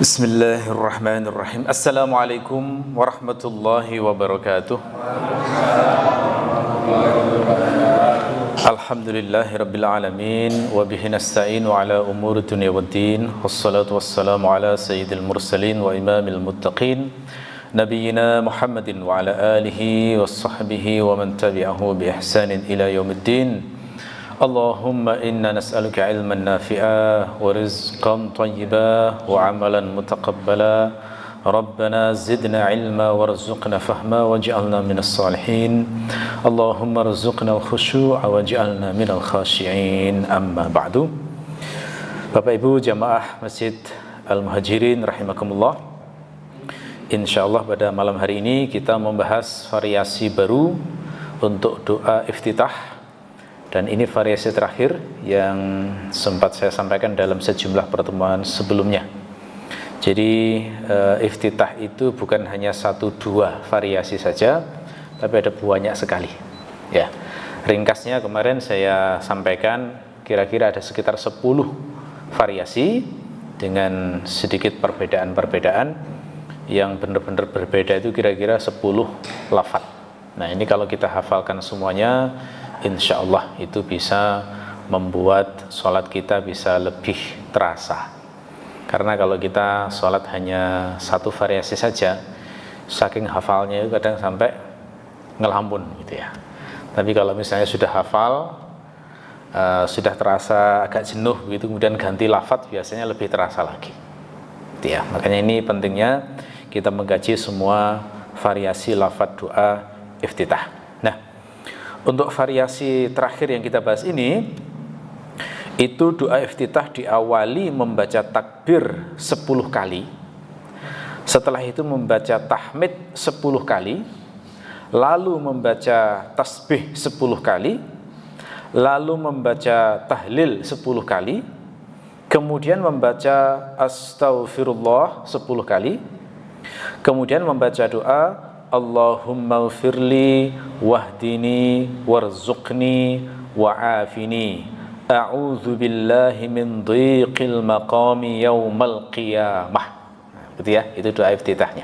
Bismillahirrahmanirrahim. Assalamualaikum warahmatullahi wabarakatuh. Alhamdulillahirabbil alamin wa bihi nasta'in ala umuri dunya waddin. Wassalatu wassalamu ala sayyidil mursalin wa imamil muttaqin nabiyyina Muhammadin wa ala alihi wassahbihi wa man tabi'ahu bi ihsanin ila yaumiddin. Allahumma inna nas'aluka ilman nafi'a wa rizqan tayyiba wa amalan mutaqabbala. Rabbana zidna ilma warzuqna fahma waj'alna minas salihin. Allahumma rzuqna khushu'a waj'alna minal khashi'in. Amma ba'du. Bapak Ibu jamaah Masjid Al-Muhajirin rahimakumullah. Insyaallah pada malam hari ini kita membahas variasi baru untuk doa iftitah. Dan ini variasi terakhir yang sempat saya sampaikan dalam sejumlah pertemuan sebelumnya. Jadi iftitah itu bukan hanya 1-2 variasi saja, tapi ada banyak sekali. Ya, ringkasnya kemarin saya sampaikan kira-kira ada sekitar 10 variasi dengan sedikit perbedaan-perbedaan yang benar-benar berbeda itu kira-kira 10 lafaz. Nah ini kalau kita hafalkan semuanya, insya Allah itu bisa membuat sholat kita bisa lebih terasa. Karena kalau kita sholat hanya 1 variasi saja, saking hafalnya itu kadang sampai ngelamun gitu ya. Tapi kalau misalnya sudah hafal, sudah terasa agak jenuh gitu, kemudian ganti lafaz biasanya lebih terasa lagi gitu ya. Makanya ini pentingnya kita mengkaji semua variasi lafaz doa iftitah. Untuk variasi terakhir yang kita bahas ini, itu doa iftitah diawali membaca takbir 10 kali. Setelah itu membaca tahmid 10 kali, lalu membaca tasbih 10 kali, lalu membaca tahlil 10 kali, kemudian membaca astaghfirullah 10 kali, kemudian membaca doa Allahumma ghfirli wahdini warzuqni wa'afini a'udzu billahi min dhiqil maqami yaumal qiyamah. Gitu ya, itu doa iftitahnya.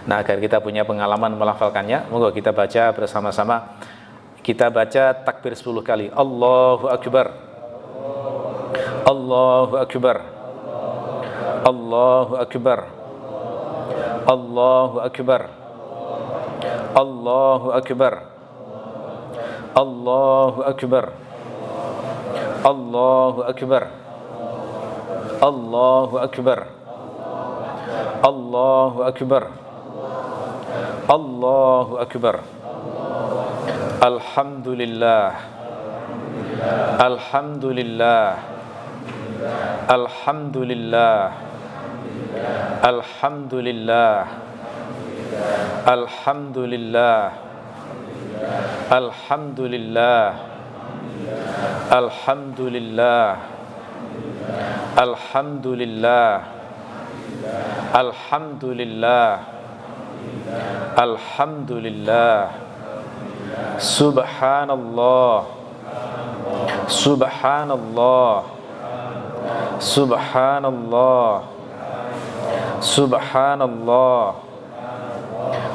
Nah, agar kita punya pengalaman melafalkannya, moga kita baca bersama-sama. Kita baca takbir 10 kali. Allahu akbar. Allahu akbar. Allahu akbar. Allahu akbar. Allahu akbar. Allahu akbar. Allahu akbar. Allahu akbar. Allahu akbar. Allahu akbar. Alhamdulillah. Alhamdulillah. Alhamdulillah. Alhamdulillah. Alhamdulillah. Alhamdulillah. Alhamdulillah. Alhamdulillah. Alhamdulillah. Alhamdulillah. Subhanallah. Subhanallah. Subhanallah. Subhanallah.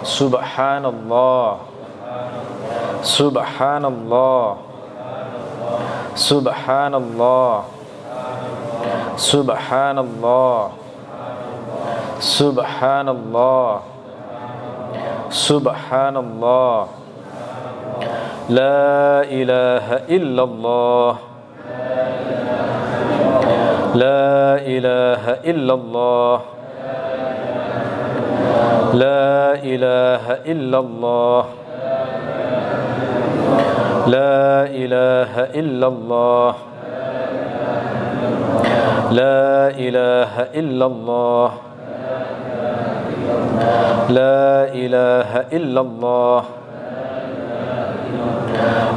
Subhanallah. Subhanallah. Subhanallah. Subhanallah. Subhanallah. Subhanallah. La ilaha illallah. La ilaha illallah. La ilaha illallah. La ilaha illallah. La ilaha illallah. La ilaha illallah.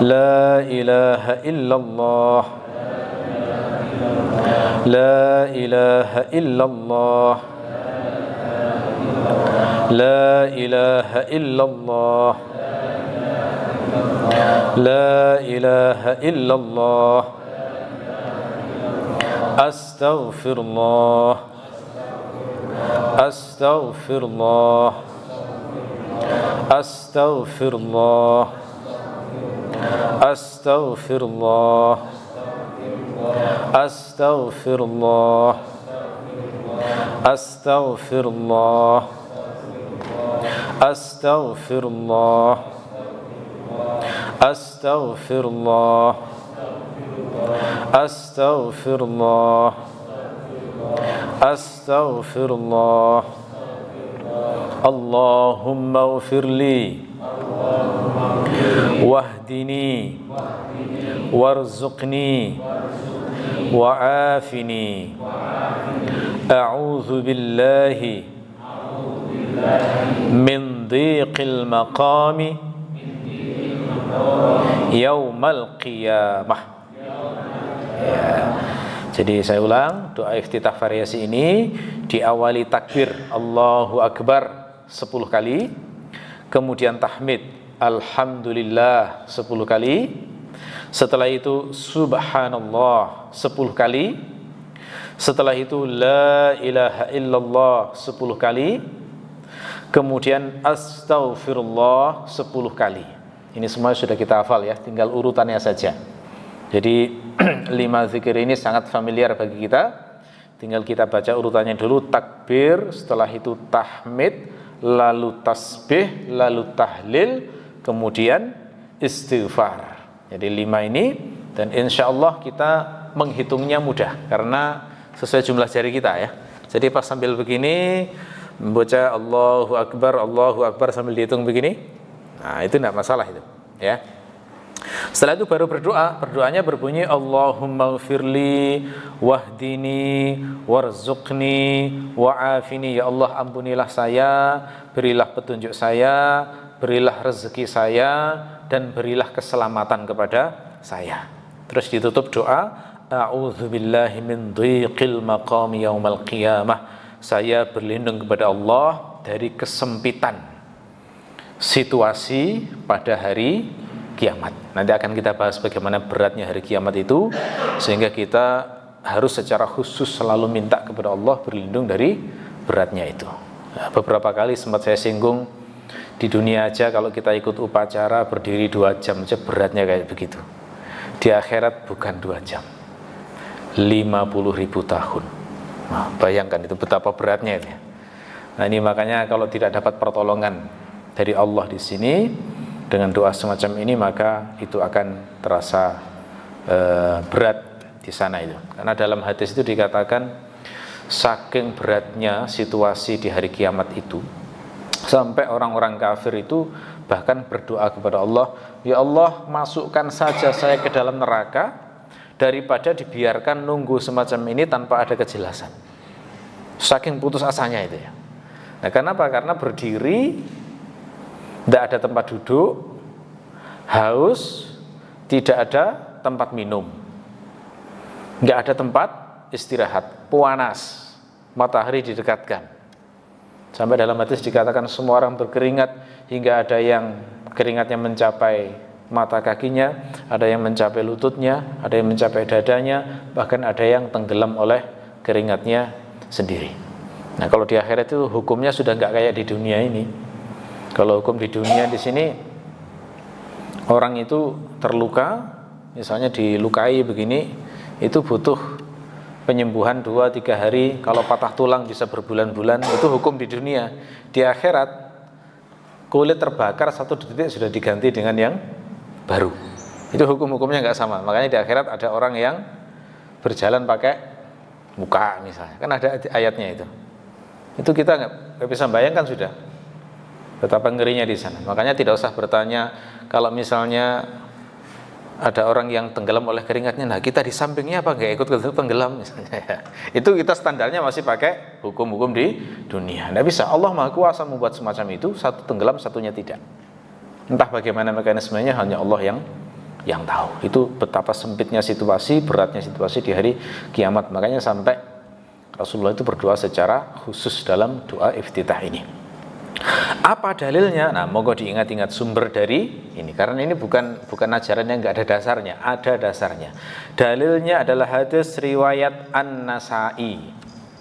La ilaha illallah. La ilaha illallah. La ilaha illallah. La ilaha illallah. Astaghfirullah. Astaghfirullah. Astaghfirullah. Astaghfirullah. Astaghfirullah. Astaghfirullah. Astaghfirullah. Astaghfirullah. Astaghfirullah. Astaghfirullah. Allahumma ighfirli wahdini warzuqni wa'afini. A'udzu billahi min dhiqil maqami yaumal qiyamah. Ya. Jadi saya ulang, doa iftitah variasi ini diawali takbir Allahu Akbar 10 kali, kemudian tahmid Alhamdulillah 10 kali, setelah itu Subhanallah 10 kali, setelah itu La ilaha illallah 10 kali, kemudian Astaghfirullah 10 kali. Ini semua sudah kita hafal ya, tinggal urutannya saja. Jadi 5 zikir ini sangat familiar bagi kita. Tinggal kita baca urutannya dulu, takbir, setelah itu tahmid, lalu tasbih, lalu tahlil, kemudian istighfar. Jadi 5 ini, dan insya Allah kita menghitungnya mudah karena sesuai jumlah jari kita ya. Jadi pas sambil begini membaca Allahu Akbar sambil dihitung begini, nah itu tidak masalah itu ya. Setelah itu baru berdoa. Berdoanya berbunyi Allahumma ighfirli wahdini warzuqni wa'afini. Ya Allah, ampunilah saya, berilah petunjuk saya, berilah rezeki saya, dan berilah keselamatan kepada saya. Terus ditutup doa, a'udzu billahi min dhiqil maqami yaumal qiyamah. Saya berlindung kepada Allah dari kesempitan situasi pada hari kiamat. Nanti akan kita bahas bagaimana beratnya hari kiamat itu, sehingga kita harus secara khusus selalu minta kepada Allah berlindung dari beratnya itu. Nah, beberapa kali sempat saya singgung, di dunia aja kalau kita ikut upacara berdiri 2 jam aja beratnya kayak begitu. Di akhirat bukan 2 jam, 50.000 tahun. Nah, bayangkan itu betapa beratnya itu. Nah, ini makanya kalau tidak dapat pertolongan dari Allah di sini dengan doa semacam ini, maka itu akan terasa berat di sana itu. Karena dalam hadis itu dikatakan saking beratnya situasi di hari kiamat itu, sampai orang-orang kafir itu bahkan berdoa kepada Allah, ya Allah, masukkan saja saya ke dalam neraka daripada dibiarkan nunggu semacam ini tanpa ada kejelasan. Saking putus asanya itu ya. Nah, kenapa? Karena berdiri, tidak ada tempat duduk, haus, tidak ada tempat minum, tidak ada tempat istirahat, panas, matahari didekatkan. Sampai dalam hadis dikatakan semua orang berkeringat, hingga ada yang keringatnya mencapai mata kakinya, ada yang mencapai lututnya, ada yang mencapai dadanya, bahkan ada yang tenggelam oleh keringatnya sendiri. Nah, kalau di akhirat itu hukumnya sudah nggak kayak di dunia ini. Kalau hukum di dunia di sini, orang itu terluka, misalnya dilukai begini, itu butuh penyembuhan 2-3 hari. Kalau patah tulang bisa berbulan-bulan. Itu hukum di dunia. Di akhirat, kulit terbakar 1 detik sudah diganti dengan yang baru. Itu hukum-hukumnya nggak sama. Makanya di akhirat ada orang yang berjalan pakai muka misalnya. Kan ada ayatnya itu. Itu kita nggak bisa bayangkan sudah betapa ngerinya di sana. Makanya tidak usah bertanya kalau misalnya ada orang yang tenggelam oleh keringatnya, nah kita di sampingnya apa nggak ikut tenggelam misalnya ya. Itu kita standarnya masih pakai hukum-hukum di dunia. Nggak bisa. Allah Maha Kuasa membuat semacam itu, satu tenggelam satunya tidak. Entah bagaimana mekanismenya, hanya Allah yang tahu. Itu betapa sempitnya situasi, beratnya situasi di hari kiamat. Makanya sampai Rasulullah itu berdoa secara khusus dalam doa iftitah ini. Apa dalilnya? Nah, monggo diingat-ingat sumber dari ini, karena ini bukan ajaran yang nggak ada dasarnya, ada dasarnya. Dalilnya adalah hadis riwayat An-Nasa'i.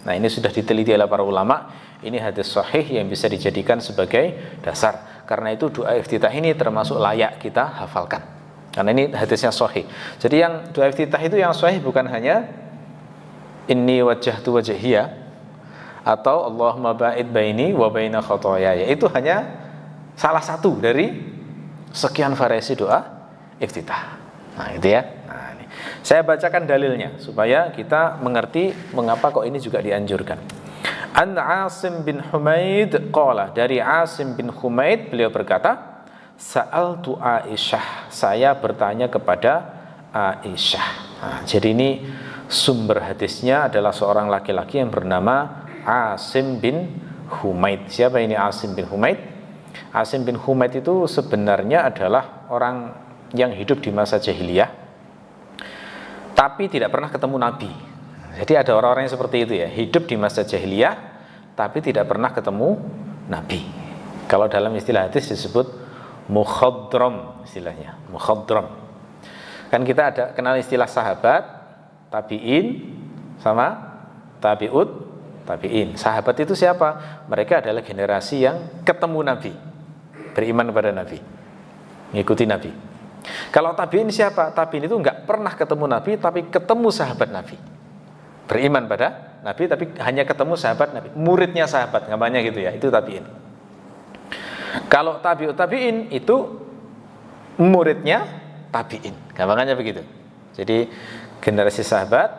Nah, ini sudah diteliti oleh para ulama. ini hadis sahih yang bisa dijadikan sebagai dasar. Karena itu doa iftitah ini termasuk layak kita hafalkan. Karena ini hadisnya sahih. Jadi yang doa iftitah itu yang sahih bukan hanya inni wajjahtu wajhiya atau Allahumma ba'id baini wa baina khotoyaya. Itu hanya salah satu dari sekian variasi doa iftitah. Nah, itu ya. Nah, ini. Saya bacakan dalilnya supaya kita mengerti mengapa kok ini juga dianjurkan. An Asim bin Humaid qala, dari Asim bin Humaid beliau berkata, sa'altu Aisyah, saya bertanya kepada Aisyah. Nah, jadi ini sumber hadisnya adalah seorang laki-laki yang bernama Asim bin Humaid. Siapa ini Asim bin Humaid? Asim bin Humaid itu sebenarnya adalah orang yang hidup di masa jahiliyah, tapi tidak pernah ketemu Nabi. Jadi ada orang-orang yang seperti itu ya, hidup di masa jahiliyah, tapi tidak pernah ketemu Nabi. Kalau dalam istilah hadis disebut mukhadram, istilahnya mukhadram. Kan kita ada kenal istilah sahabat, tabi'in, sama tabi'ut tabi'in. Sahabat itu siapa? Mereka adalah generasi yang ketemu Nabi, beriman kepada Nabi, mengikuti Nabi. Kalau tabi'in siapa? Tabi'in itu enggak pernah ketemu Nabi, tapi ketemu sahabat Nabi, beriman pada Nabi, tapi hanya ketemu sahabat Nabi, muridnya sahabat, gambarnya gitu ya. Itu tabi'in. Kalau tabi'ut tabi'in itu muridnya tabi'in, gambarnya begitu. Jadi generasi sahabat,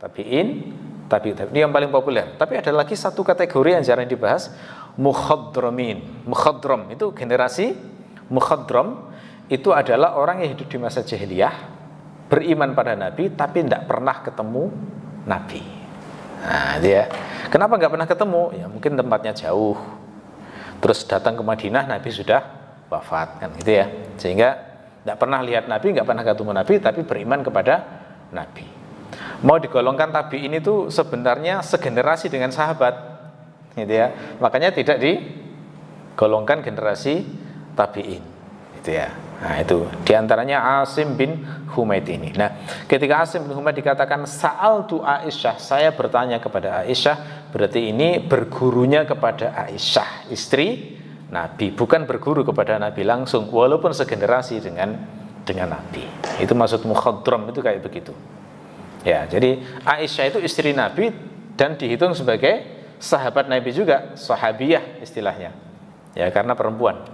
tabi'in, tabi'ut tabi'in, ini yang paling populer. Tapi ada lagi satu kategori yang jarang dibahas, mukhadramin. Mukhadram itu generasi mukhadram, itu adalah orang yang hidup di masa jahiliyah, beriman pada Nabi, tapi tidak pernah ketemu Nabi. Nah, dia kenapa nggak pernah ketemu? Ya mungkin tempatnya jauh. Terus datang ke Madinah, Nabi sudah wafat, kan gitu ya. Sehingga tidak pernah lihat Nabi, nggak pernah ketemu Nabi, tapi beriman kepada Nabi. Mau digolongkan tabi'in itu sebenarnya segenerasi dengan sahabat, gitu ya. Makanya tidak digolongkan generasi tabi'in, gitu ya. Nah, itu diantaranya Asim bin Humaid ini. Nah, ketika Asim bin Humaid dikatakan sa'altu Aisyah, saya bertanya kepada Aisyah, berarti ini bergurunya kepada Aisyah, istri Nabi, bukan berguru kepada Nabi langsung, walaupun segenerasi dengan Nabi. Itu maksud mukhadram itu kayak begitu. Ya, jadi Aisyah itu istri Nabi dan dihitung sebagai sahabat Nabi juga, sahabiyah istilahnya. Ya, karena perempuan.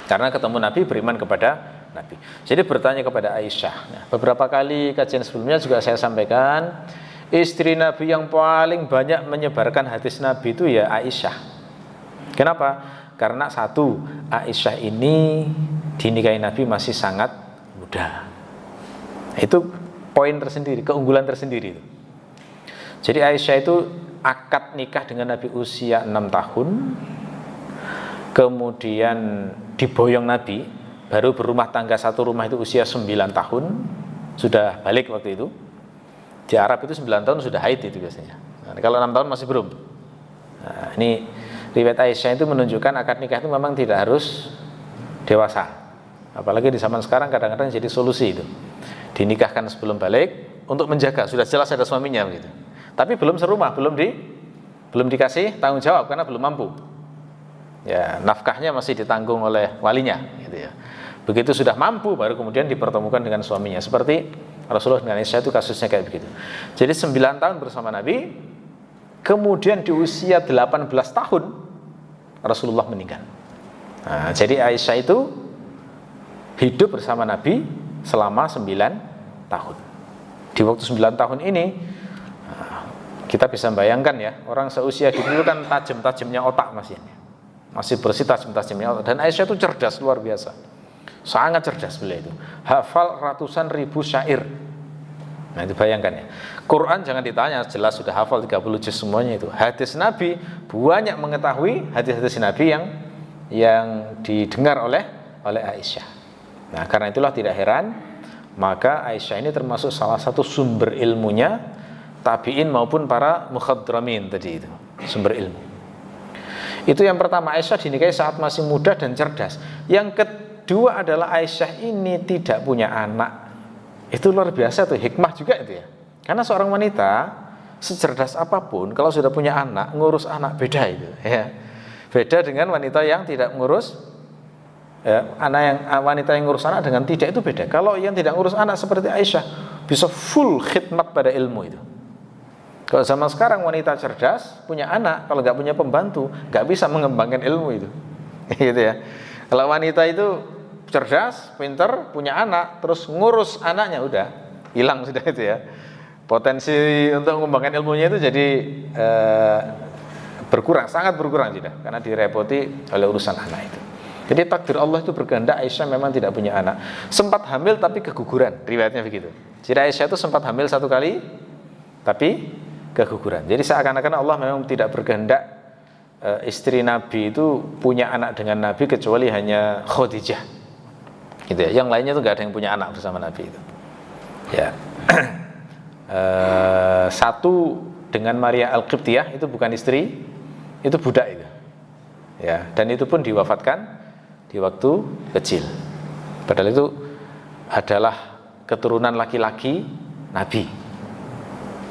Karena ketemu Nabi, beriman kepada Nabi. Jadi bertanya kepada Aisyah. Nah, beberapa kali kajian sebelumnya juga saya sampaikan, istri Nabi yang paling banyak menyebarkan hadis Nabi itu ya Aisyah. Kenapa? Karena satu, Aisyah ini dinikahi Nabi masih sangat muda. Itu poin tersendiri, keunggulan tersendiri itu. Jadi Aisyah itu akad nikah dengan Nabi usia 6 tahun, kemudian diboyong Nabi, baru berumah tangga satu rumah itu usia 9 tahun, sudah balik waktu itu. Di Arab itu 9 tahun sudah haid itu biasanya. Nah, kalau 6 tahun masih belum. Nah, ini riwayat Aisyah itu menunjukkan akad nikah itu memang tidak harus dewasa. Apalagi di zaman sekarang kadang-kadang jadi solusi itu. Dinikahkan sebelum balik untuk menjaga, sudah jelas ada suaminya begitu. Tapi belum serumah, belum dikasih tanggung jawab karena belum mampu. Ya, nafkahnya masih ditanggung oleh walinya gitu ya. Begitu sudah mampu baru kemudian dipertemukan dengan suaminya. Seperti Rasulullah dengan Aisyah itu kasusnya kayak begitu. Jadi 9 tahun bersama Nabi, kemudian di usia 18 tahun Rasulullah meninggal. Nah, jadi Aisyah itu hidup bersama Nabi selama 9 tahun. Di waktu 9 tahun ini kita bisa bayangkan ya, orang seusia dulu kan tajam-tajamnya otak masih bersih tajam-tajamnya otak. Dan Aisyah itu cerdas luar biasa, sangat cerdas beliau itu, hafal ratusan ribu syair. Nah itu bayangkan ya, Quran jangan ditanya, jelas sudah hafal 30 juz semuanya itu. Hadis Nabi banyak mengetahui hadis-hadis Nabi yang didengar oleh Aisyah. Nah karena itulah tidak heran maka Aisyah ini termasuk salah satu sumber ilmunya tabi'in maupun para mukhadramin tadi itu, sumber ilmu. Itu yang pertama, Aisyah dinikahi saat masih muda dan cerdas. Yang kedua adalah Aisyah ini tidak punya anak. Itu luar biasa tuh, hikmah juga itu ya. Karena seorang wanita secerdas apapun, kalau sudah punya anak, ngurus anak beda itu, ya. Beda dengan wanita yang tidak ngurus, ya, wanita yang ngurus anak dengan tidak itu beda. Kalau yang tidak ngurus anak seperti Aisyah bisa full khidmat pada ilmu itu. Kalau zaman sekarang wanita cerdas punya anak, kalau nggak punya pembantu nggak bisa mengembangkan ilmu itu, gitu ya. Kalau wanita itu cerdas, pinter, punya anak, terus ngurus anaknya udah hilang sudah itu ya. Potensi untuk mengembangkan ilmunya itu jadi berkurang, sangat berkurang sudah, karena direpoti oleh urusan anak itu. Jadi takdir Allah itu berkehendak Aisyah memang tidak punya anak. Sempat hamil tapi keguguran, riwayatnya begitu. Jadi Aisyah itu sempat hamil 1 kali tapi keguguran. Jadi seakan-akan Allah memang tidak berkehendak istri Nabi itu punya anak dengan Nabi kecuali hanya Khadijah. Gitu ya. Yang lainnya itu nggak ada yang punya anak bersama Nabi itu. Ya. Satu dengan Maria Al-Qibtiyah itu bukan istri, itu budak itu. Ya, dan itu pun diwafatkan di waktu kecil. Padahal itu adalah keturunan laki-laki Nabi.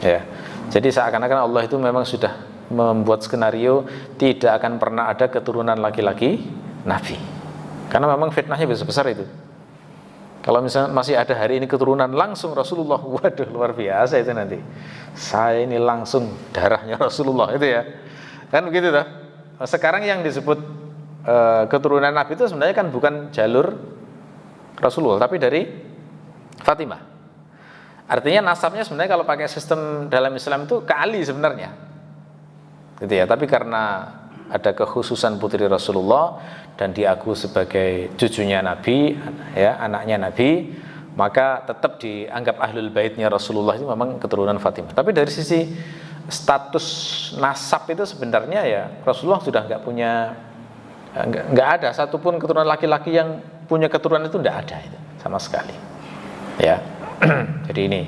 Ya. Jadi seakan-akan Allah itu memang sudah membuat skenario tidak akan pernah ada keturunan laki-laki Nabi. Karena memang fitnahnya besar-besar itu. Kalau misalnya masih ada hari ini keturunan langsung Rasulullah, waduh luar biasa itu nanti. Saya ini langsung darahnya Rasulullah itu ya. Kan begitu toh. Sekarang yang disebut keturunan Nabi itu sebenarnya kan bukan jalur Rasulullah, tapi dari Fatimah. Artinya nasabnya sebenarnya kalau pakai sistem dalam Islam itu ke Ali sebenarnya. Gitu ya, tapi karena ada kekhususan putri Rasulullah dan diaku sebagai cucunya Nabi, ya, anaknya Nabi, maka tetap dianggap ahlul baitnya Rasulullah itu memang keturunan Fatimah. Tapi dari sisi status nasab itu sebenarnya ya Rasulullah sudah nggak ada satupun keturunan laki-laki yang punya keturunan itu, nggak ada itu sama sekali. Ya, jadi ini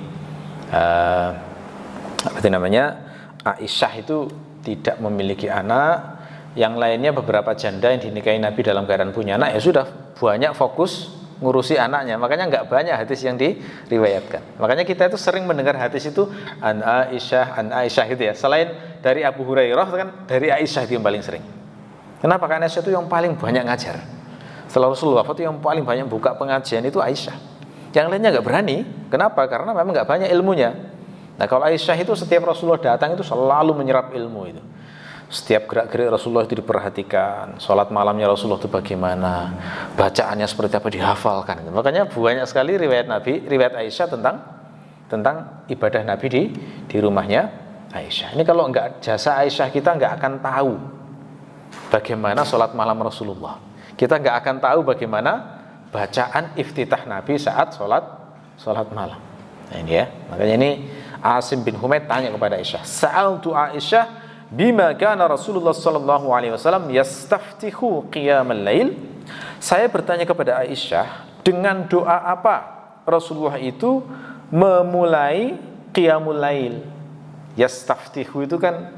apa namanya, Aisyah itu tidak memiliki anak. Yang lainnya beberapa janda yang dinikahi Nabi dalam keadaan punya anak, ya sudah banyak fokus ngurusi anaknya. Makanya nggak banyak hadis yang diriwayatkan. Makanya kita itu sering mendengar hadis itu an Aisyah itu ya. Selain dari Abu Hurairah kan dari Aisyah itu yang paling sering. Kenapa? Karena Aisyah itu yang paling banyak ngajar. Setelah Rasulullah wafat yang paling banyak buka pengajian itu Aisyah. Yang lainnya nggak berani. Kenapa? Karena memang nggak banyak ilmunya. Nah kalau Aisyah itu setiap Rasulullah datang itu selalu menyerap ilmu itu. Setiap gerak-gerik Rasulullah itu diperhatikan, sholat malamnya Rasulullah itu bagaimana, bacaannya seperti apa dihafalkan. Makanya banyak sekali riwayat Aisyah tentang ibadah Nabi di rumahnya Aisyah. Ini kalau enggak jasa Aisyah kita enggak akan tahu bagaimana sholat malam Rasulullah. Kita enggak akan tahu bagaimana bacaan iftitah Nabi saat sholat malam. Nah ini ya, makanya ini Asim bin Humaid tanya kepada Aisyah, sa'altu Aisyah bima kana Rasulullah sallallahu alaihi wasallam yastaftihu qiyamul lail. Saya bertanya kepada Aisyah, dengan doa apa Rasulullah itu memulai qiyamul lail. Yastaftihu itu kan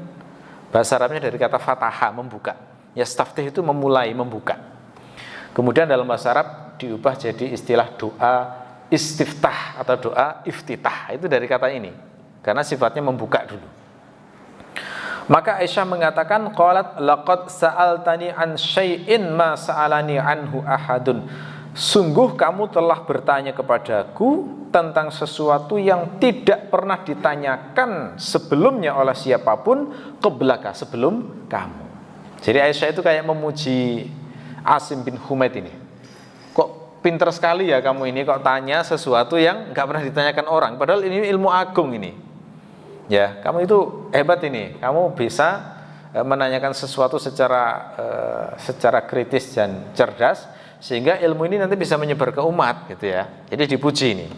bahasa Arabnya dari kata fataha, membuka. Yastaftih itu memulai, membuka. Kemudian dalam bahasa Arab diubah jadi istilah doa istiftah atau doa iftitah. Itu dari kata ini. Karena sifatnya membuka dulu. Maka Aisyah mengatakan, qalat laqad sa'altani an syai'in ma sa'alani anhu ahadun. Sungguh kamu telah bertanya kepadaku tentang sesuatu yang tidak pernah ditanyakan sebelumnya oleh siapapun qablaka, sebelum kamu. Jadi Aisyah itu kayak memuji Asim bin Humaid ini. Kok pinter sekali ya kamu ini, kok tanya sesuatu yang enggak pernah ditanyakan orang, padahal ini ilmu agung ini. Ya, kamu itu hebat ini. Kamu bisa menanyakan sesuatu secara kritis dan cerdas, sehingga ilmu ini nanti bisa menyebar ke umat, gitu ya. Jadi dipuji ini.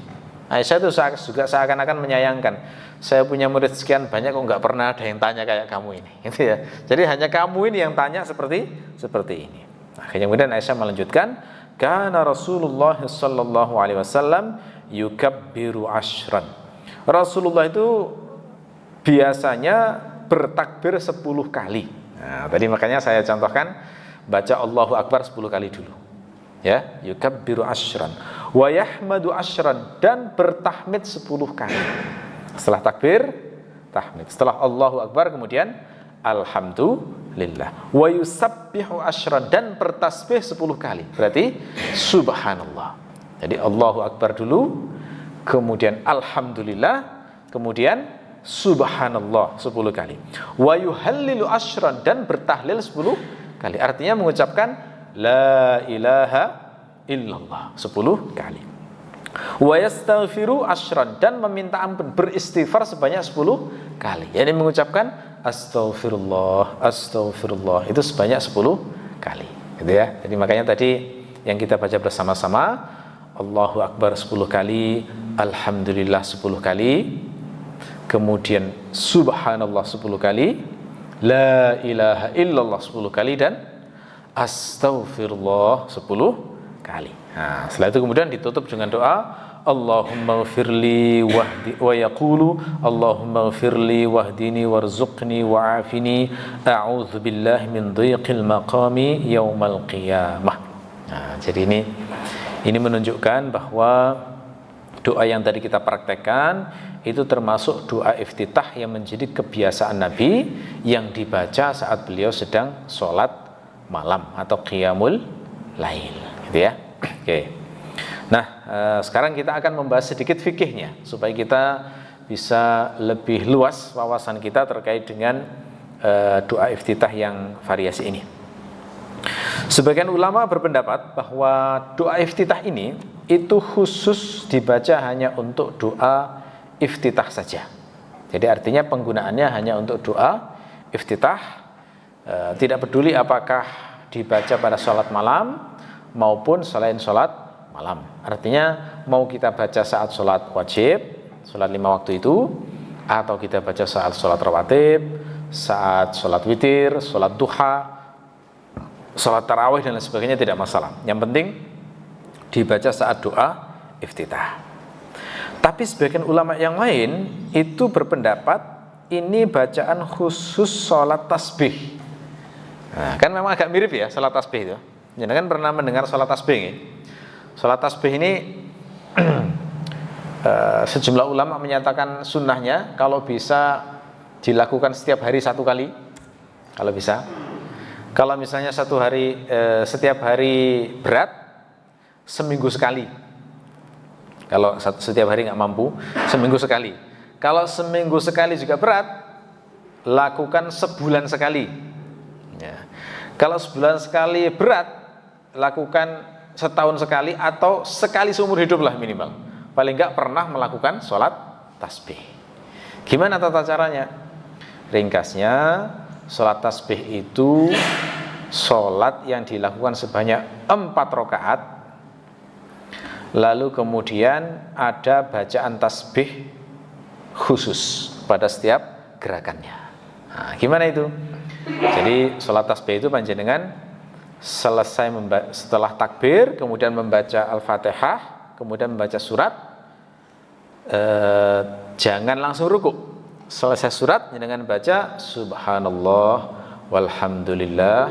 Aisyah itu juga seakan-akan menyayangkan. Saya punya murid sekian banyak, kok nggak pernah ada yang tanya kayak kamu ini, gitu ya. Jadi hanya kamu ini yang tanya seperti ini. Akhirnya kemudian Aisyah melanjutkan, kana Rasulullah sallallahu alaihi wasallam yukabbiru ashran. Rasulullah itu biasanya bertakbir 10 kali. Nah, tadi makanya saya contohkan baca Allahu Akbar 10 kali dulu. Ya, yukabbiru ashran wa yahmadu ashran, dan bertahmid 10 kali. Setelah takbir tahmid. Setelah Allahu Akbar kemudian alhamdulillah. Wa yusabbihu asyran, dan bertasbih 10 kali. Berarti subhanallah. Jadi Allahu Akbar dulu, kemudian alhamdulillah, kemudian subhanallah 10 kali. Wa yuhallilu asyran, dan bertahlil 10 kali. Artinya mengucapkan la ilaha illallah 10 kali. Wa yastaghfiru asyran, dan meminta ampun, beristighfar sebanyak 10 kali. Yani mengucapkan astaghfirullah, astaghfirullah itu sebanyak 10 kali. Gitu ya. Jadi makanya tadi yang kita baca bersama-sama, Allahu Akbar 10 kali, alhamdulillah 10 kali, kemudian subhanallah 10 kali, la ilaha illallah 10 kali, dan astaghfirullah 10 kali. Nah, setelah itu kemudian ditutup dengan doa Allahumma ghfirli wahdi, wa yaqulu Allahumma ghfirli wahdini warzuqni wa'afini a'udzu billahi min dhiqil maqami yaumal qiyamah. Nah, jadi ini menunjukkan bahwa doa yang tadi kita praktekkan itu termasuk doa iftitah yang menjadi kebiasaan Nabi yang dibaca saat beliau sedang sholat malam atau qiyamul lail, gitu ya. Oke. Nah, sekarang kita akan membahas sedikit fikihnya supaya kita bisa lebih luas wawasan kita terkait dengan doa iftitah yang variasi ini. Sebagian ulama berpendapat bahwa doa iftitah ini itu khusus dibaca hanya untuk doa iftitah saja. Jadi artinya penggunaannya hanya untuk doa iftitah, tidak peduli apakah dibaca pada sholat malam maupun selain sholat malam. Artinya mau kita baca saat sholat wajib, sholat 5 waktu itu, atau kita baca saat sholat rawatib, saat sholat witir, sholat duha, sholat tarawih dan lain sebagainya, tidak masalah. Yang penting dibaca saat doa iftitah. Tapi sebagian ulama yang lain itu berpendapat ini bacaan khusus sholat tasbih. Nah, kan memang agak mirip ya sholat tasbih itu. Jangan pernah mendengar sholat tasbih ya? Sholat tasbih ini sejumlah ulama menyatakan sunnahnya kalau bisa dilakukan setiap hari 1 kali, kalau bisa. Kalau misalnya setiap hari berat, seminggu sekali. Kalau setiap hari nggak mampu, seminggu sekali. Kalau seminggu sekali juga berat, lakukan sebulan sekali. Ya. Kalau sebulan sekali berat, lakukan setahun sekali atau sekali seumur hidup lah minimal. Paling nggak pernah melakukan sholat tasbih. Gimana tata caranya? Ringkasnya, sholat tasbih itu sholat yang dilakukan sebanyak 4 rakaat. Lalu kemudian ada bacaan tasbih khusus pada setiap gerakannya. Nah, gimana itu? Jadi sholat tasbih itu panjenengan selesai setelah takbir, kemudian membaca Al-Fatihah, kemudian membaca surat, jangan langsung ruku. Selesai surat dengan baca Subhanallah walhamdulillah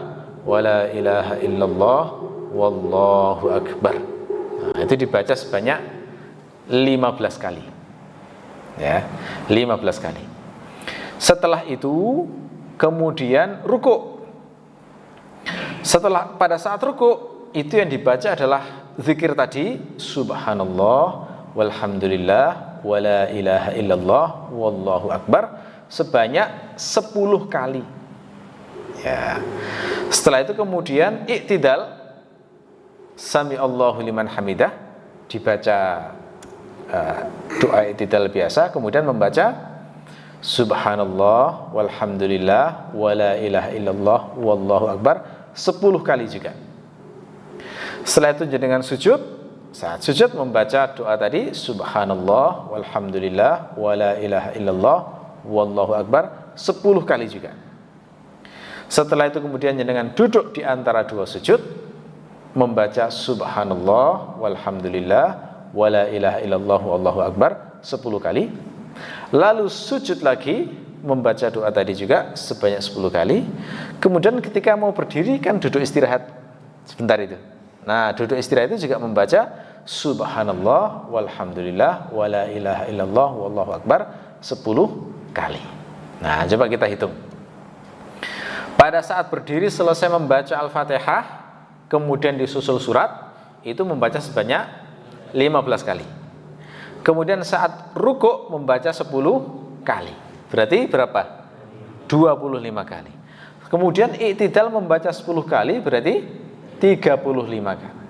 wala ilaha illallah wallahu akbar. Nah, itu dibaca sebanyak 15 kali. Ya, 15 kali. Setelah itu kemudian ruku. Pada saat ruku itu yang dibaca adalah zikir tadi Subhanallah walhamdulillah wala ilaha illallah wallahu akbar sebanyak 10 kali. Ya. Setelah itu kemudian i'tidal, sami Allahu liman hamidah, dibaca doa i'tidal biasa, kemudian membaca Subhanallah walhamdulillah wala ilaha illallah wallahu akbar 10 kali juga. Setelah itu dengan sujud, saat sujud membaca doa tadi Subhanallah walhamdulillah wala ilaha illallah wallahu akbar 10 kali juga. Setelah itu kemudian dengan duduk di antara 2 sujud membaca Subhanallah walhamdulillah wala ilaha illallah wallahu akbar 10 kali. Lalu sujud lagi membaca doa tadi juga sebanyak 10 kali. Kemudian ketika mau berdiri kan duduk istirahat sebentar itu. Nah, duduk istirahat itu juga membaca Subhanallah walhamdulillah wala ilaha illallah wallahu akbar 10 kali. Nah, coba kita hitung. Pada saat berdiri selesai membaca Al-Fatihah, kemudian disusul surat, itu membaca sebanyak 15 kali. Kemudian saat rukuk membaca 10 kali. Berarti berapa? 25 kali. Kemudian i'tidal membaca 10 kali, berarti 35 kali.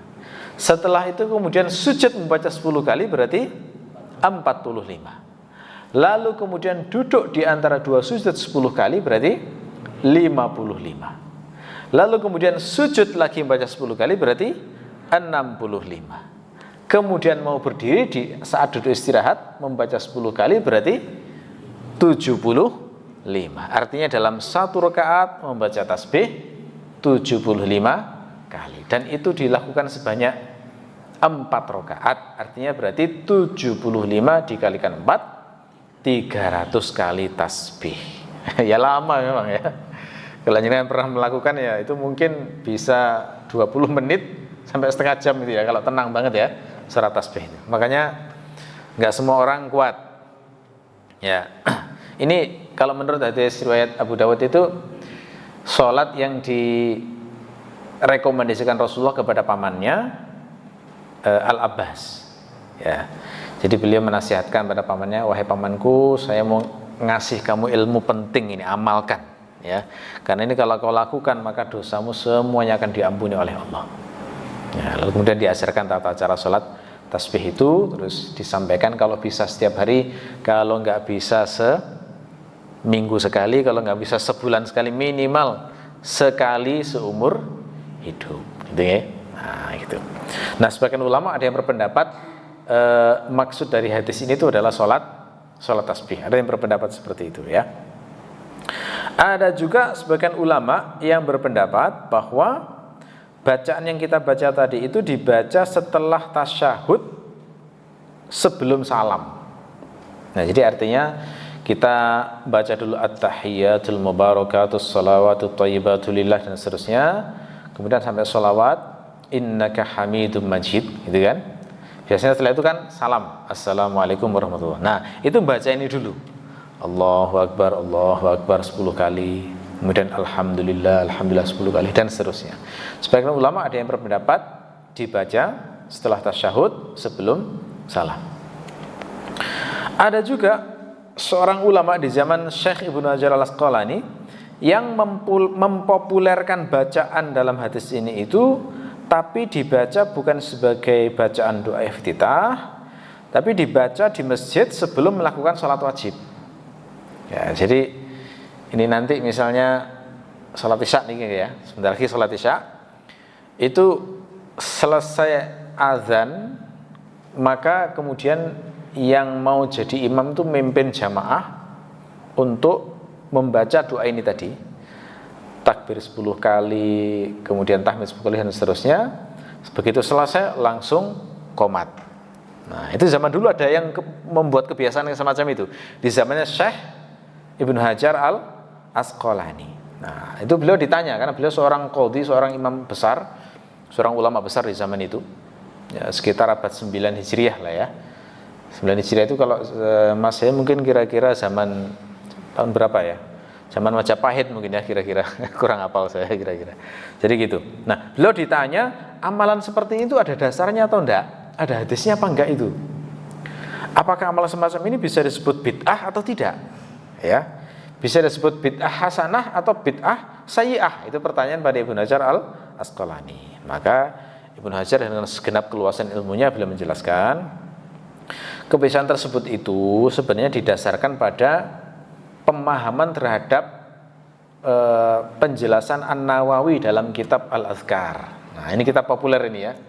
Setelah itu kemudian sujud membaca 10 kali, berarti 45. Lalu kemudian duduk di antara dua sujud 10 kali, berarti 55. Lalu kemudian sujud lagi membaca 10 kali, berarti 65. Kemudian mau berdiri di saat duduk istirahat membaca 10 kali, berarti 75. Artinya dalam satu rakaat membaca tasbih 75 kali. Dan itu dilakukan sebanyak 4 rakaat. Artinya berarti 75 dikalikan 4, 300 kali tasbih. Ya lama memang ya. Kalau jenengan pernah melakukan ya itu mungkin bisa 20 menit sampai setengah jam itu ya, kalau tenang banget ya surat tasbih itu. Makanya nggak semua orang kuat. Ya, ini kalau menurut hadis riwayat Abu Dawud itu sholat yang direkomendasikan Rasulullah kepada pamannya Al-Abbas. Ya, jadi beliau menasihatkan pada pamannya, wahai pamanku, saya mau ngasih kamu ilmu penting ini, amalkan. Ya, karena ini kalau kau lakukan maka dosamu semuanya akan diampuni oleh Allah. Ya, lalu kemudian diajarkan tata cara sholat tasbih itu, terus disampaikan kalau bisa setiap hari, kalau nggak bisa seminggu sekali, kalau nggak bisa sebulan sekali, minimal sekali seumur hidup, gitu ya. Nah, gitu. Nah, sebagian ulama ada yang berpendapat maksud dari hadis ini itu adalah sholat tasbih. Ada yang berpendapat seperti itu ya. Ada juga sebagian ulama yang berpendapat bahwa bacaan yang kita baca tadi itu dibaca setelah tasyahud sebelum salam. Nah, jadi artinya kita baca dulu at-tahiyyatul mubarakatus shalawatut thayyibatu lillah dan seterusnya. Kemudian sampai sholawat innaka hamidum majid, gitu kan. Biasanya setelah itu kan salam, assalamualaikum warahmatullahi wabarakatuh. Nah, itu baca ini dulu. Allahu Akbar 10 kali. Kemudian alhamdulillah 10 kali dan seterusnya. Sebagian ulama ada yang berpendapat dibaca setelah tasyahud sebelum salam. Ada juga seorang ulama di zaman Syekh Ibnu Hajar Al-Asqalani yang mempopulerkan bacaan dalam hadis ini itu, tapi dibaca bukan sebagai bacaan doa iftitah, tapi dibaca di masjid sebelum melakukan sholat wajib. Ya, jadi ini nanti misalnya sholat isya nih ya, sebentar lagi sholat isya, itu selesai azan, maka kemudian yang mau jadi imam itu memimpin jamaah untuk membaca doa ini tadi, takbir 10 kali, kemudian tahmid 10 kali dan seterusnya. Begitu selesai langsung qomat. Nah, itu zaman dulu ada yang membuat kebiasaan yang semacam itu. Di zamannya Syekh Ibnu Hajar Al-Asqalani. Nah, itu beliau ditanya karena beliau seorang qadhi, seorang imam besar, seorang ulama besar di zaman itu. Ya, sekitar abad 9 Hijriah lah ya. 9 Hijriah itu kalau Mas saya mungkin kira-kira zaman tahun berapa ya? Zaman Majapahit mungkin ya kira-kira. Kurang hafal saya kira-kira. Jadi gitu. Nah, beliau ditanya, amalan seperti itu ada dasarnya atau enggak? Ada hadisnya apa enggak itu? Apakah amalan semacam ini bisa disebut bid'ah atau tidak? Ya. Bisa disebut bid'ah hasanah atau bid'ah sayyi'ah? Itu pertanyaan pada Ibnu Hajar Al-Asqalani. Maka Ibnu Hajar dengan segenap keluasan ilmunya beliau menjelaskan, kebiasaan tersebut itu sebenarnya didasarkan pada pemahaman terhadap penjelasan An-Nawawi dalam kitab Al-Azkar. Nah, ini kitab populer ini ya.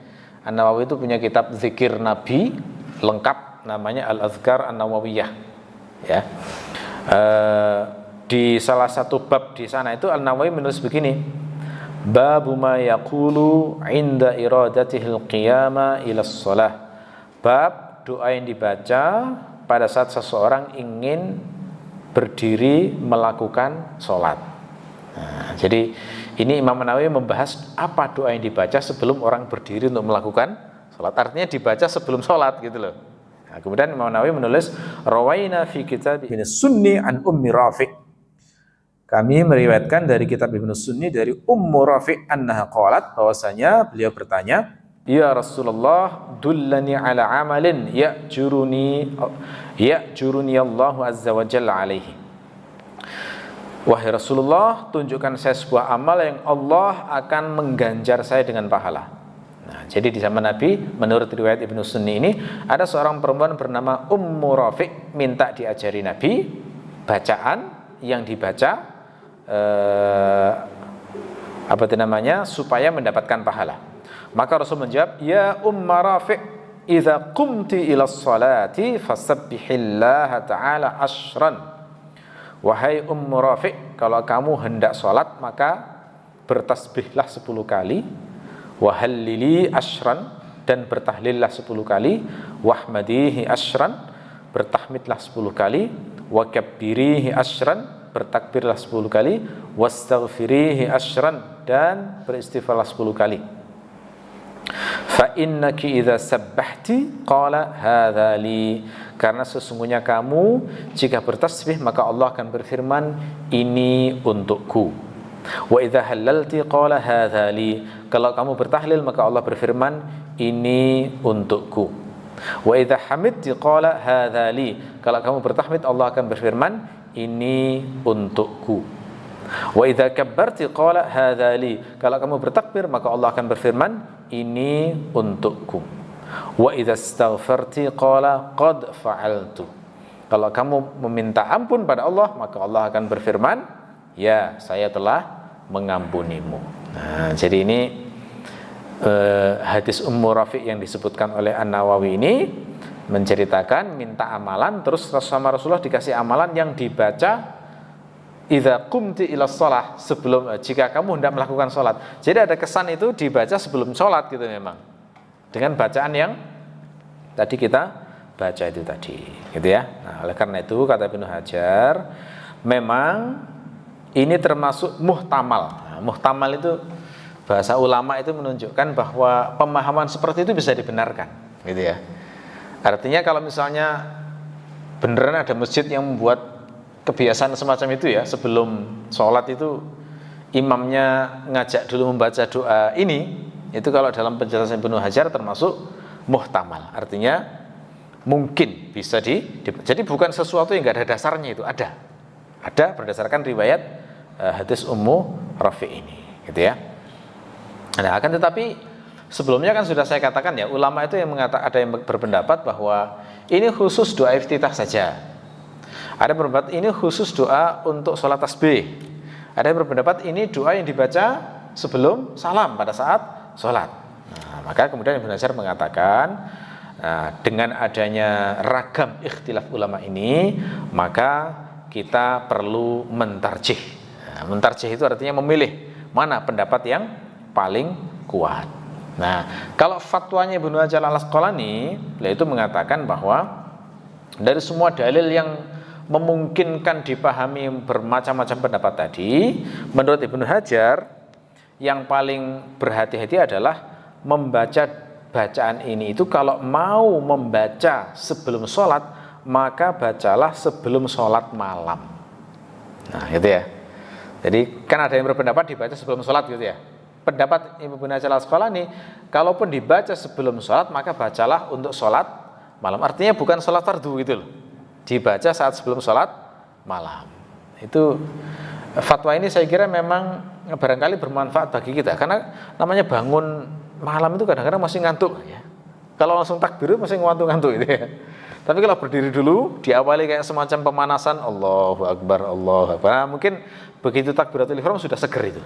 An-Nawawi itu punya kitab zikir Nabi lengkap namanya Al-Azkar An-Nawawiyah. Ya. Di salah satu bab di sana itu An-Nawawi menulis begini. Babu ma yaqulu 'inda iradatihil qiyama ila shalah. Bab doa yang dibaca pada saat seseorang ingin berdiri melakukan sholat. Nah, jadi ini Imam Nawawi membahas apa doa yang dibaca sebelum orang berdiri untuk melakukan sholat. Artinya dibaca sebelum sholat gitu loh. Nah, kemudian Imam Nawawi menulis rawaina fi kitab Ibnu Sunni an Ummi Rafi'. Kami meriwayatkan dari kitab Ibnu Sunni dari Ummu Rafi' annaha qalat, bahwasanya beliau bertanya, ya Rasulullah, dullani ala amalin ya'juruni Allahu azza wa jalla alaihi. Wahai Rasulullah, tunjukkan saya sebuah amal yang Allah akan mengganjar saya dengan pahala. Nah, jadi di zaman Nabi, menurut riwayat Ibnu Sunni ini, ada seorang perempuan bernama Ummu Rafi' minta diajari Nabi bacaan yang dibaca supaya mendapatkan pahala. Maka Rasul menjawab, ya Umma Rafi', idza qumti ila sholati fasabbihillaha ta'ala ashran. Wahai Ummu Rafi', kalau kamu hendak sholat maka bertasbihlah 10 kali, wahallili ashran, dan bertahlillah 10 kali, wahmadihi ashran, bertahmidlah 10 kali, wakabbirihi ashran, bertakbirlah 10 kali, wastaghfirihi ashran, dan beristighfarlah 10 kali. Fa innaki idza sabbahti qala hadza li, karena sesungguhnya kamu jika bertasbih maka Allah akan berfirman, ini untukku. Wa idza halalti qala hadza li, kalau kamu bertahlil maka Allah berfirman, ini untukku. Wa idza hamidti qala hadza li, kalau kamu bertahmid Allah akan berfirman, ini untukku. Wa idza kabbarti qala hadza li, kalau kamu bertakbir maka Allah akan berfirman, ini untukku. Wa idza astaghfarti qala qad fa'altu, kalau kamu meminta ampun pada Allah maka Allah akan berfirman, ya, saya telah mengampunimu. Nah, jadi ini hadis Ummu Rafi' yang disebutkan oleh An-Nawawi ini menceritakan minta amalan, terus sama Rasulullah dikasih amalan yang dibaca idza qumti ila shalah, sebelum, jika kamu hendak melakukan sholat. Jadi ada kesan itu dibaca sebelum sholat gitu, memang dengan bacaan yang tadi kita baca itu tadi, gitu ya. Nah, oleh karena itu kata Ibnu Hajar, memang ini termasuk muhtamal. Nah, muhtamal itu bahasa ulama itu menunjukkan bahwa pemahaman seperti itu bisa dibenarkan, gitu ya. Artinya kalau misalnya beneran ada masjid yang membuat kebiasaan semacam itu ya, sebelum sholat itu imamnya ngajak dulu membaca doa ini, itu kalau dalam penjelasan Ibnu Hajar termasuk muhtamal. Artinya mungkin bisa jadi bukan sesuatu yang nggak ada dasarnya, itu ada berdasarkan riwayat hadis Ummu Rafi' ini, gitu ya. Nah, akan tetapi sebelumnya kan sudah saya katakan ya, ulama itu yang mengatakan, ada yang berpendapat bahwa ini khusus doa iftitah saja. Ada yang berpendapat ini khusus doa untuk sholat tasbih. Ada yang berpendapat ini doa yang dibaca sebelum salam pada saat sholat. Nah, maka kemudian Ibnu Hajar mengatakan, dengan adanya ragam ikhtilaf ulama ini, maka kita perlu mentarjih. Nah, mentarjih itu artinya memilih mana pendapat yang paling kuat. Nah, kalau fatwanya Ibnu Hajar al-Asqalani, yaitu mengatakan bahwa dari semua dalil yang memungkinkan dipahami bermacam-macam pendapat tadi, menurut Ibnu Hajar yang paling berhati-hati adalah membaca bacaan ini itu, kalau mau membaca sebelum sholat maka bacalah sebelum sholat malam. Nah, gitu ya. Jadi kan ada yang berpendapat dibaca sebelum sholat, gitu ya. Pendapat Ibnu Hajar al-Asqalani, kalaupun dibaca sebelum sholat maka bacalah untuk sholat malam. Artinya bukan sholat fardu gitu loh, dibaca saat sebelum sholat malam. Itu fatwa ini saya kira memang barangkali bermanfaat bagi kita, karena namanya bangun malam itu kadang-kadang masih ngantuk ya. Kalau langsung takbir masih ngantuk-ngantuk gitu ya. Tapi kalau berdiri dulu, diawali kayak semacam pemanasan, Allahu Akbar, Allahu Akbar. Nah, mungkin begitu takbiratul ihram sudah seger itu.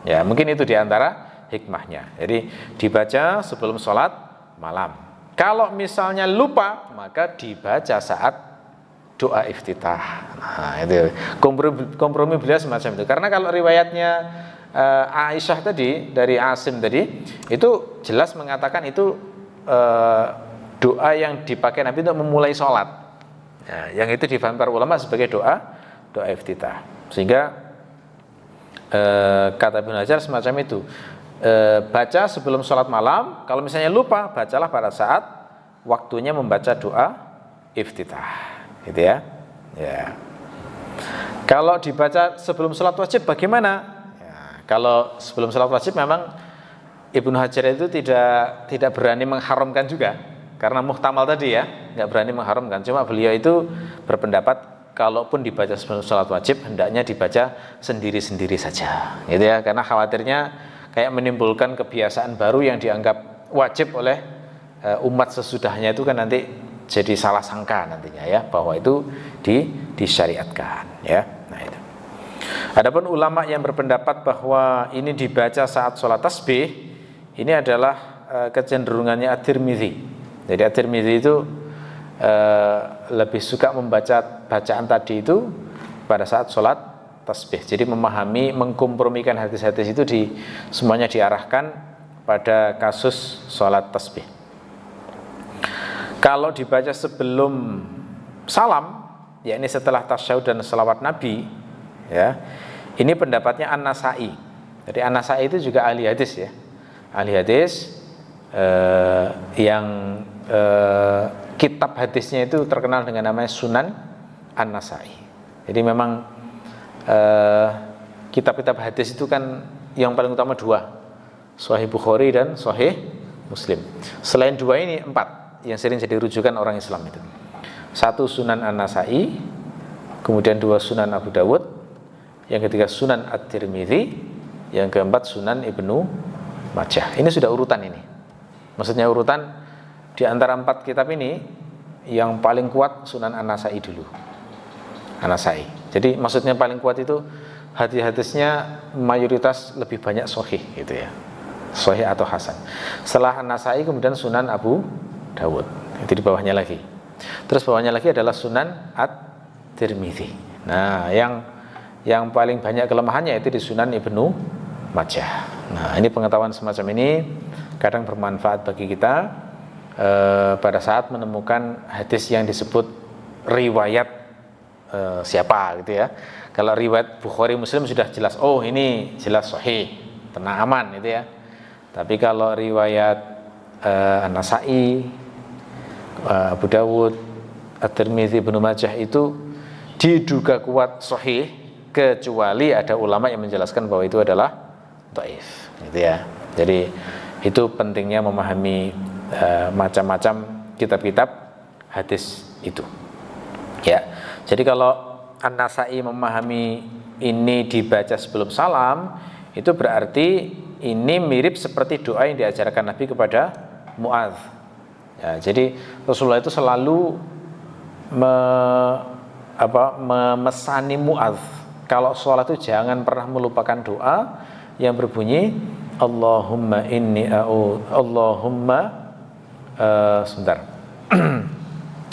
Ya, mungkin itu diantara hikmahnya. Jadi dibaca sebelum sholat malam. Kalau misalnya lupa, maka dibaca saat doa iftitah. Nah, itu kompromi beliau semacam itu. Karena kalau riwayatnya Aisyah tadi, dari Asim tadi, itu jelas mengatakan itu doa yang dipakai Nabi untuk memulai sholat. Nah, yang itu difahami para ulama sebagai doa iftitah. Sehingga kata Ibnu Hajar semacam itu, baca sebelum sholat malam. Kalau misalnya lupa, bacalah pada saat waktunya membaca doa iftitah, gitu ya. Ya. Kalau dibaca sebelum sholat wajib bagaimana? Ya, kalau sebelum sholat wajib memang Ibnu Hajar itu tidak berani mengharamkan juga, karena muhtamal tadi ya, nggak berani mengharamkan. Cuma beliau itu berpendapat kalaupun dibaca sebelum sholat wajib hendaknya dibaca sendiri-sendiri saja, gitu ya, karena khawatirnya kayak menimbulkan kebiasaan baru yang dianggap wajib oleh umat sesudahnya, itu kan nanti jadi salah sangka nantinya ya, bahwa itu disyariatkan ya. Nah itu. Adapun ulama yang berpendapat bahwa ini dibaca saat sholat tasbih, ini adalah kecenderungannya At-Tirmidzi. Jadi At-Tirmidzi itu lebih suka membaca bacaan tadi itu pada saat sholat tasbih. Jadi memahami, mengkompromikan hadis-hadis itu semuanya diarahkan pada kasus sholat tasbih. Kalau dibaca sebelum salam, yakni setelah tasyahud dan selawat Nabi, ya, ini pendapatnya An-Nasai. Jadi An-Nasai itu juga ahli hadis ya, ahli hadis yang kitab hadisnya itu terkenal dengan namanya Sunan An-Nasai. Jadi memang kitab-kitab hadis itu kan yang paling utama dua, Sahih Bukhari dan Sahih Muslim. Selain dua ini 4 yang sering jadi rujukan orang Islam itu. 1 Sunan An-Nasai, kemudian 2 Sunan Abu Dawud, yang ketiga Sunan At-Tirmidzi, yang keempat Sunan Ibnu Majah. Ini sudah urutan ini. Maksudnya urutan di antara 4 kitab ini yang paling kuat Sunan An-Nasai dulu. An-Nasai. Jadi maksudnya paling kuat itu hadis-hadisnya mayoritas lebih banyak sahih gitu ya. Sahih atau hasan. Setelah An-Nasai kemudian Sunan Abu Dawud, itu di bawahnya lagi. Terus bawahnya lagi adalah Sunan At-Tirmidzi. Nah, yang paling banyak kelemahannya itu di Sunan Ibnu Majah. Nah, ini pengetahuan semacam ini kadang bermanfaat bagi kita pada saat menemukan hadis yang disebut riwayat siapa gitu ya. Kalau riwayat Bukhari Muslim sudah jelas, oh ini jelas sahih, tenang aman gitu ya. Tapi kalau riwayat An-Nasai, Abu Dawud, At-Tirmidzi, Ibnu Majah itu diduga kuat sahih, kecuali ada ulama yang menjelaskan bahwa itu adalah dhaif, gitu ya. Jadi itu pentingnya memahami macam-macam kitab-kitab hadis itu. Ya. Jadi kalau An-Nasai memahami ini dibaca sebelum salam, itu berarti ini mirip seperti doa yang diajarkan Nabi kepada Mu'adz. Ya, jadi Rasulullah itu selalu memesani Mu'adz, kalau sholat itu jangan pernah melupakan doa yang berbunyi Allahumma inni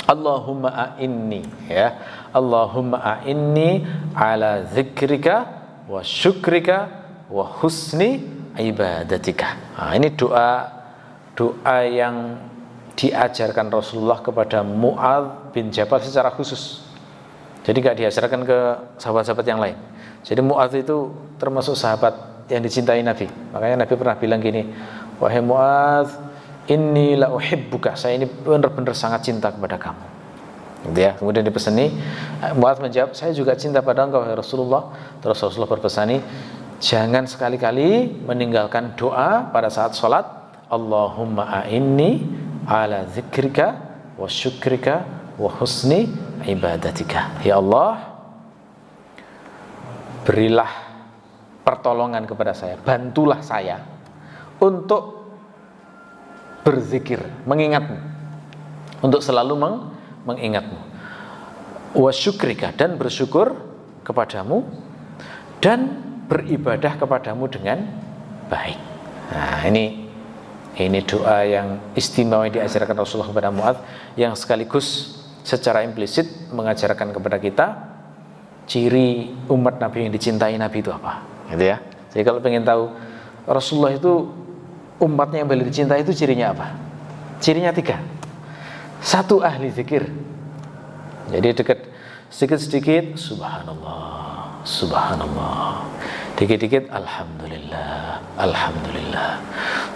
Allahumma a'inni ya. Allahumma a'inni ala dzikrika wa syukrika wa husni ibadatika. Nah, ini doa yang diajarkan Rasulullah kepada Mu'adz bin Jabal secara khusus. Jadi gak diajarkan ke sahabat-sahabat yang lain. Jadi Mu'adz itu termasuk sahabat yang dicintai Nabi. Makanya Nabi pernah bilang gini, wahai Mu'adz, inni la uhibbuka, saya ini benar-benar sangat cinta kepada kamu. Gitu ya. Kemudian dipesani, Mu'adz menjawab, saya juga cinta pada engkau ya Rasulullah. Terus Rasulullah berpesani, jangan sekali-kali meninggalkan doa pada saat sholat, Allahumma a'inni ala dzikrika wa syukrika wa husni ibadatika. Ya Allah, berilah pertolongan kepada saya, bantulah saya untuk berzikir, mengingatmu, untuk selalu mengingatmu, wa syukrika, dan bersyukur kepadamu, dan beribadah kepadamu dengan baik. Nah, ini doa yang istimewa yang diajarkan Rasulullah kepada Mu'adz, yang sekaligus secara implisit mengajarkan kepada kita ciri umat Nabi yang dicintai Nabi itu apa, gitu ya. Jadi kalau pengen tahu Rasulullah itu umatnya yang paling dicintai itu cirinya apa? Cirinya 3. 1, ahli zikir. Jadi dekat sedikit-sedikit subhanallah, subhanallah. Dikit-dikit alhamdulillah, alhamdulillah,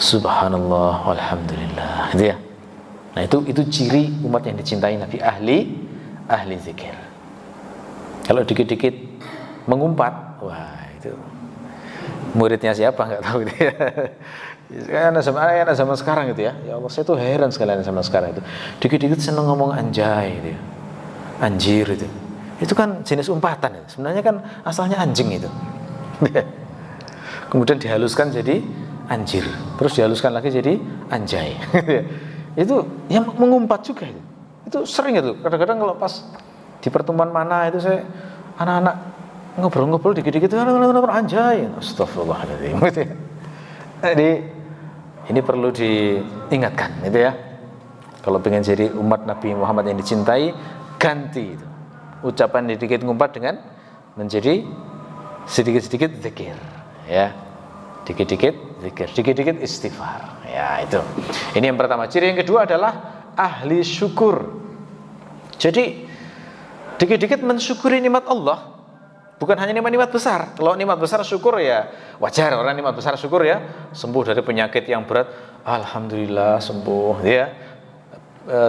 subhanallah, alhamdulillah, gitu ya. Nah itu ciri umat yang dicintai Nabi, ahli zikir. Kalau dikit-dikit mengumpat, wah itu muridnya siapa nggak tahu gitu ya. Anak zaman sekarang gitu ya. Ya Allah, saya tuh heran sekali anak zaman sekarang itu. Dikit-dikit seneng ngomong anjay gitu ya. Anjir itu. Itu kan jenis umpatan ya. Sebenarnya kan asalnya anjing itu. Kemudian dihaluskan jadi anjir. Terus dihaluskan lagi jadi anjay. Itu yang mengumpat juga itu. Itu sering itu. Kadang-kadang kalau pas di pertemuan mana itu saya anak-anak ngobrol-ngobrol dikit-dikit anjay. Astagfirullahaladzim. Jadi ini perlu diingatkan gitu ya. Kalau pengen jadi umat Nabi Muhammad yang dicintai, ganti itu. Ucapan dikit ngumpat dengan menjadi sedikit-sedikit zikir ya. Dikit-dikit zikir, dikit-dikit istighfar. Ya, itu. Ini yang pertama. Ciri yang kedua adalah ahli syukur. Jadi dikit-dikit mensyukuri nikmat Allah. Bukan hanya nikmat besar. Kalau nikmat besar syukur ya wajar, orang nikmat besar syukur ya. Sembuh dari penyakit yang berat, alhamdulillah sembuh ya.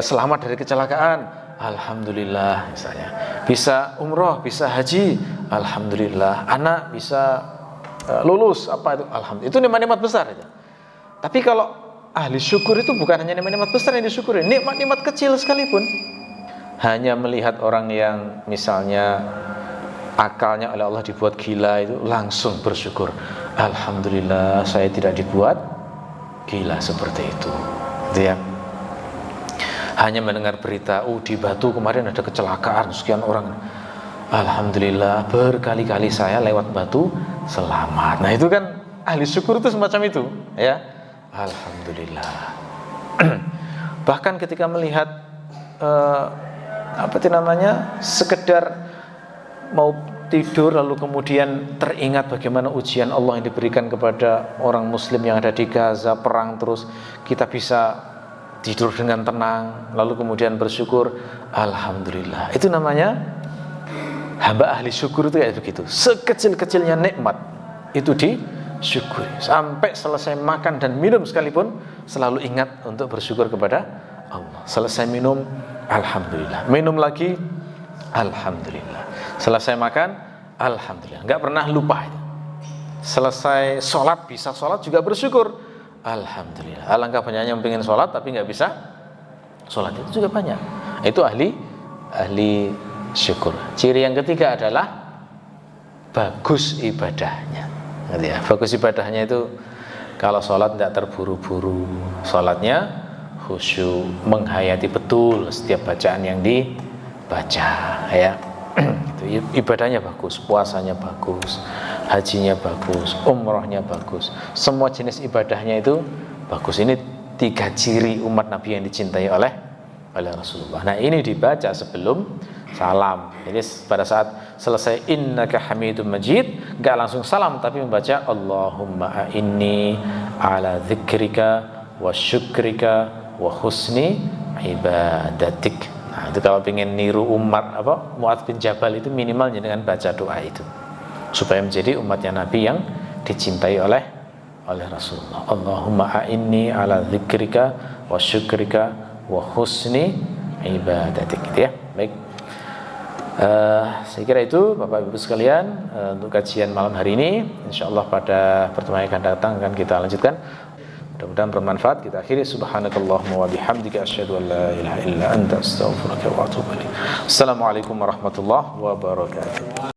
Selamat dari kecelakaan, alhamdulillah misalnya. Bisa umroh, bisa haji, alhamdulillah. Anak bisa lulus, apa itu? Alhamdulillah. Itu nikmat-nikmat besar itu. Tapi kalau ahli syukur itu bukan hanya nikmat-nikmat besar yang disyukuri, nikmat-nikmat kecil sekalipun. Hanya melihat orang yang misalnya akalnya oleh Allah dibuat gila itu langsung bersyukur, alhamdulillah saya tidak dibuat gila seperti itu. Gitu ya. Hanya mendengar berita, di Batu kemarin ada kecelakaan sekian orang, alhamdulillah berkali-kali saya lewat Batu selamat. Nah itu kan ahli syukur itu semacam itu ya, alhamdulillah. Bahkan ketika melihat sekedar mau tidur lalu kemudian teringat bagaimana ujian Allah yang diberikan kepada orang muslim yang ada di Gaza, perang terus, kita bisa tidur dengan tenang lalu kemudian bersyukur, alhamdulillah. Itu namanya hamba ahli syukur. Itu kayak begitu. Sekecil-kecilnya nikmat itu disyukuri. Sampai selesai makan dan minum sekalipun selalu ingat untuk bersyukur kepada Allah. Selesai minum, alhamdulillah. Minum lagi, alhamdulillah. Selesai makan, alhamdulillah. Enggak pernah lupa itu. Selesai sholat, bisa sholat juga bersyukur, alhamdulillah. Alangkah banyaknya yang pengen sholat tapi enggak bisa sholat, itu juga banyak. Itu ahli syukur. Ciri yang ketiga adalah bagus ibadahnya. Ngerti ya? Bagus ibadahnya itu kalau sholat tidak terburu-buru, sholatnya khusyuk, menghayati betul setiap bacaan yang dibaca ya. Itu ibadahnya bagus, puasanya bagus, hajinya bagus, umrohnya bagus, semua jenis ibadahnya itu bagus. Ini 3 ciri umat Nabi yang dicintai oleh Rasulullah. Nah ini dibaca sebelum salam. Jadi pada saat selesai innaka hamidum majid, gak langsung salam tapi membaca Allahumma a'inni ala dzikrika wa syukrika wa husni ibadatik. Nah, itu kalau pengen niru umat Mu'adz bin Jabal itu minimalnya dengan baca doa itu supaya menjadi umatnya Nabi yang dicintai oleh Rasulullah. Allahumma a'inni ala dzikrika wa syukrika wa husni ibadatik, gitu ya. Baik. Saya kira itu Bapak Ibu sekalian untuk kajian malam hari ini. Insyaallah pada pertemuan yang akan datang akan kita lanjutkan. Mudah-mudahan bermanfaat. Kita akhiri subhanakallahumma wa bihamdika asyhadu an la ilaha illa anta astaghfiruka wa atubu ilaik. Assalamualaikum warahmatullahi wabarakatuh.